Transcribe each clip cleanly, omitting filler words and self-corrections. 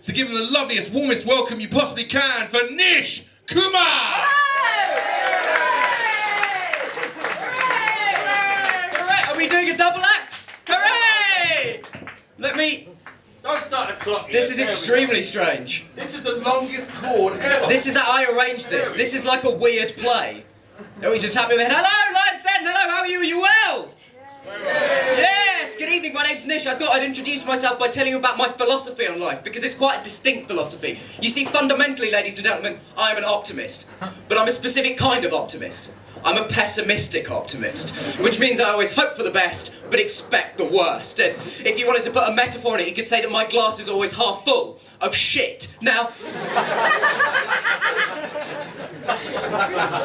So give him the loveliest, warmest welcome you possibly can for Nish Kumar! Are we doing a double act? Hooray! Don't start the clock. This is extremely strange. This is the longest chord ever. This is how I arranged this. This is like a weird play. Oh, he's just tapping me with, hello, Lion's Den, hello, how are you? Are you well? Yes, good evening, my name's Nish. I thought I'd introduce myself by telling you about my philosophy on life, because it's quite a distinct philosophy. You see, fundamentally, ladies and gentlemen, I'm an optimist. But I'm a specific kind of optimist. I'm a pessimistic optimist, which means I always hope for the best, but expect the worst. And if you wanted to put a metaphor in it, you could say that my glass is always half full of shit. Now,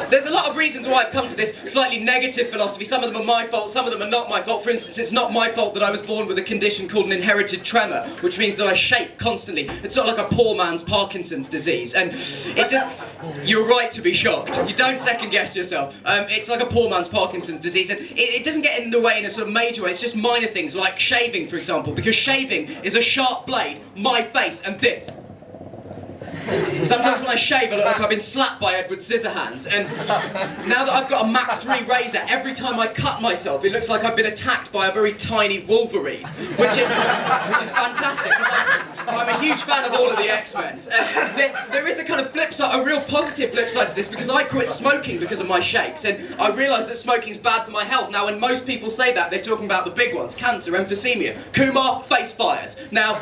there's a lot of reasons why I've come to this slightly negative philosophy. Some of them are my fault, some of them are not my fault. For instance, it's not my fault that I was born with a condition called an inherited tremor, which means that I shake constantly. It's not like a poor man's Parkinson's disease, and it just... You're right to be shocked. You don't second guess yourself. It's like a poor man's Parkinson's disease, and it doesn't get in the way in a sort of major way. It's just minor things, like shaving, for example, because shaving is a sharp blade, my face, and this. Sometimes when I shave, I look like I've been slapped by Edward Scissorhands, and now that I've got a Mach 3 razor, every time I cut myself, it looks like I've been attacked by a very tiny Wolverine, which is fantastic, because I'm a huge fan of all of the X-Men. There is a kind of flip side, a real positive flip side to this, because I quit smoking because of my shakes, and I realised that smoking's bad for my health. Now, when most people say that, they're talking about the big ones: cancer, emphysema. Kumar, face fires. Now,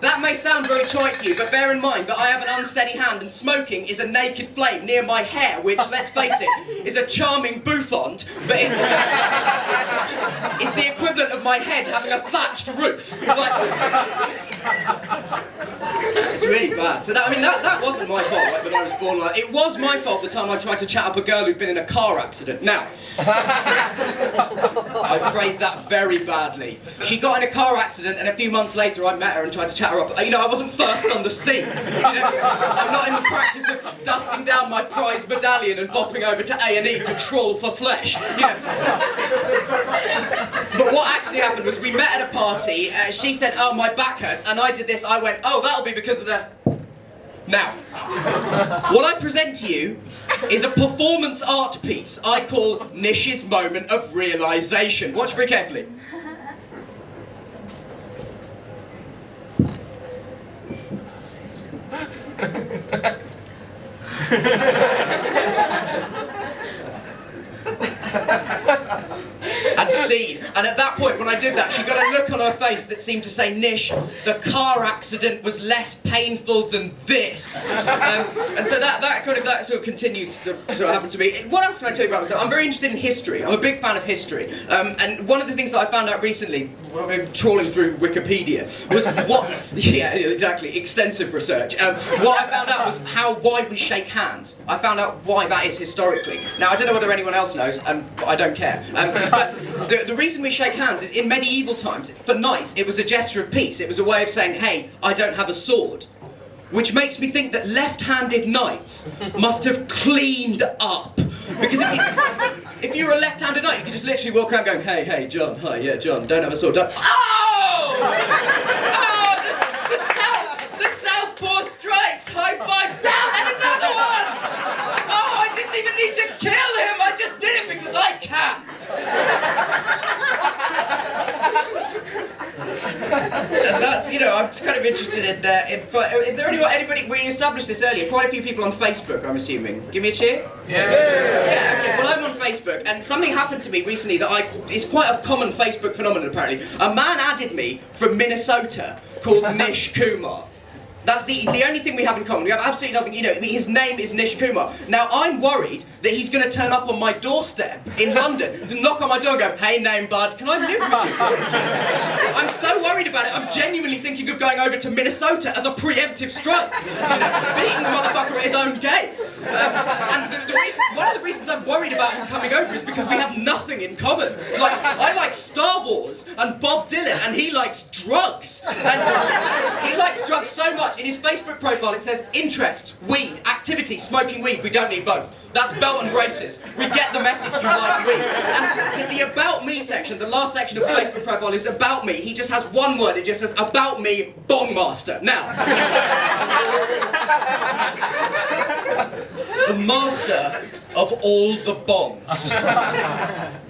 that may sound very trite to you, but bear in mind that I have an unsteady hand, and smoking is a naked flame near my hair, which, let's face it, is a charming bouffant, but is the equivalent of my head having a thatched roof. It's really bad. So that wasn't my fault, like, when I was born. Like, it was my fault the time I tried to chat up a girl who'd been in a car accident. Now, I phrased that very badly. She got in a car accident, and a few months later I met her and tried to chat her up. You know, I wasn't first on the scene. You know, I'm not in the practice of dusting down my prized medallion and bopping over to A&E to trawl for flesh. You know. But what actually happened was we met at a party. She said, "Oh, my back hurts," and I did this. I went, "Oh, that'll be because of the..." Now, what I present to you is a performance art piece I call Nish's Moment of Realisation. Watch very carefully. And scene. And at that point, when I did that, she got a look on her face that seemed to say, "Nish, the car accident was less painful than this." And so that sort of continued to sort of happen to me. What else can I tell you about myself? I'm very interested in history. I'm a big fan of history. And one of the things that I found out recently, trawling through Wikipedia, was what... Yeah, exactly. Extensive research. What I found out was why we shake hands. I found out why that is historically. Now, I don't know whether anyone else knows, and I don't care. But the reason we shake hands is in medieval times, for knights, it was a gesture of peace. It was a way of saying, "Hey, I don't have a sword." Which makes me think that left-handed knights must have cleaned up. Because if you're a left-handed knight, you can just literally walk around going, "Hey, John, hi, yeah, John, don't have a sword, don't..." Oh! Oh, the southpaw strikes, high five, down, and another one! Oh, I didn't even need to kill him, I just did it because I can! And that's, you know, I'm kind of interested in is there anybody, we established this earlier, quite a few people on Facebook, I'm assuming. Give me a cheer? Yeah, okay, well I'm on Facebook, and something happened to me recently that it's quite a common Facebook phenomenon apparently. A man added me from Minnesota called Nish Kumar. That's the only thing we have in common. We have absolutely nothing, you know, his name is Nish Kumar. Now, I'm worried that he's going to turn up on my doorstep in London, to knock on my door and go, "Hey, name bud, can I live with you?" I'm so worried about it, I'm genuinely thinking of going over to Minnesota as a preemptive strike. You know, beating the motherfucker at his own game. And one of the reasons I'm worried about him coming over is because we have nothing in common. Like, I like Star Wars and Bob Dylan, and he likes drugs. And he likes drugs so much. In his Facebook profile, it says interests, weed, activity, smoking weed. We don't need both. That's belt and braces. We get the message, you like weed. And the About Me section, the last section of the Facebook profile is About Me. He just has one word, it just says About Me, Bong Master. Now, the master of all the bongs.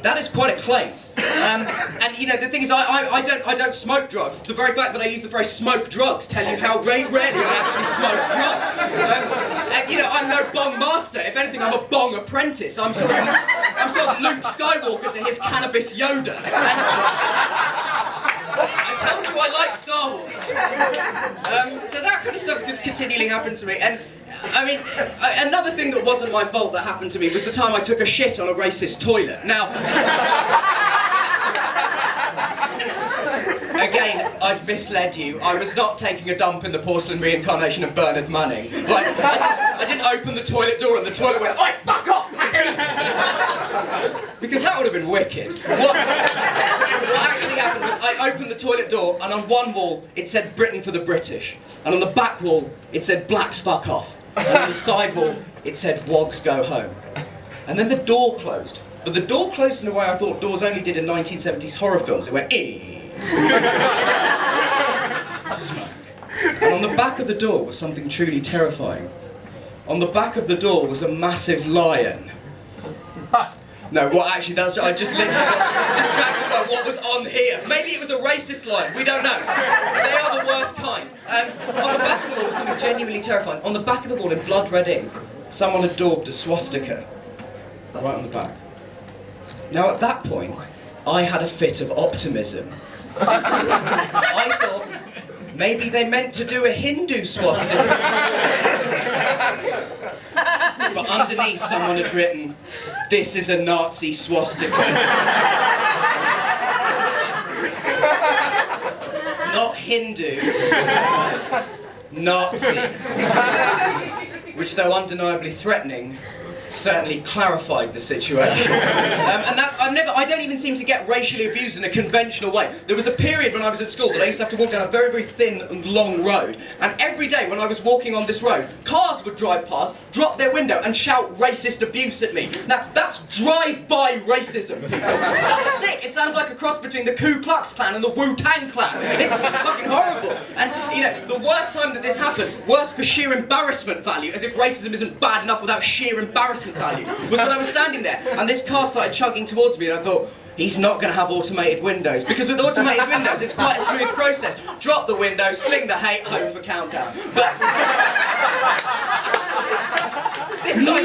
That is quite a claim. And you know, the thing is, I don't smoke drugs. The very fact that I use the phrase smoke drugs tell you how rarely I actually smoke drugs. And you know, I'm no bong master. If anything, I'm a bong apprentice. I'm sort of Luke Skywalker to his cannabis Yoda. And I told you I like Star Wars. So that kind of stuff just continually happens to me. And I mean, another thing that wasn't my fault that happened to me was the time I took a shit on a racist toilet. Now, again, I've misled you. I was not taking a dump in the porcelain reincarnation of Bernard Manning. Like, I didn't open the toilet door and the toilet went, "Oi, fuck off, Patty!" Because that would have been wicked. What actually happened was I opened the toilet door, and on one wall it said Britain for the British, and on the back wall it said blacks fuck off, and on the side wall it said wogs go home. And then the door closed. But the door closed in a way I thought doors only did in 1970s horror films. It went, smoke. And on the back of the door was something truly terrifying. On the back of the door was a massive lion. No, what actually, I just literally got distracted by what was on here. Maybe it was a racist lion, we don't know. They are the worst kind. On the back of the wall was something genuinely terrifying. On the back of the wall in blood red ink, someone had daubed a swastika. Right on the back. Now at that point, I had a fit of optimism. I thought, maybe they meant to do a Hindu swastika. But underneath someone had written, "This is a Nazi swastika." Not Hindu, Nazi. Which, though undeniably threatening, certainly clarified the situation. And I don't even seem to get racially abused in a conventional way. There was a period when I was at school that I used to have to walk down a very, very thin and long road. And every day when I was walking on this road, cars would drive past, drop their window and shout racist abuse at me. Now, that's drive-by racism, people. That's sick. It sounds like a cross between the Ku Klux Klan and the Wu-Tang Clan. It's fucking horrible. And, you know, the worst time that this happened, worse for sheer embarrassment value, as if racism isn't bad enough without sheer embarrassment value, was when I was standing there and this car started chugging towards me and I thought, he's not going to have automated windows, because with automated windows it's quite a smooth process. Drop the window, sling the hate home for countdown. But this guy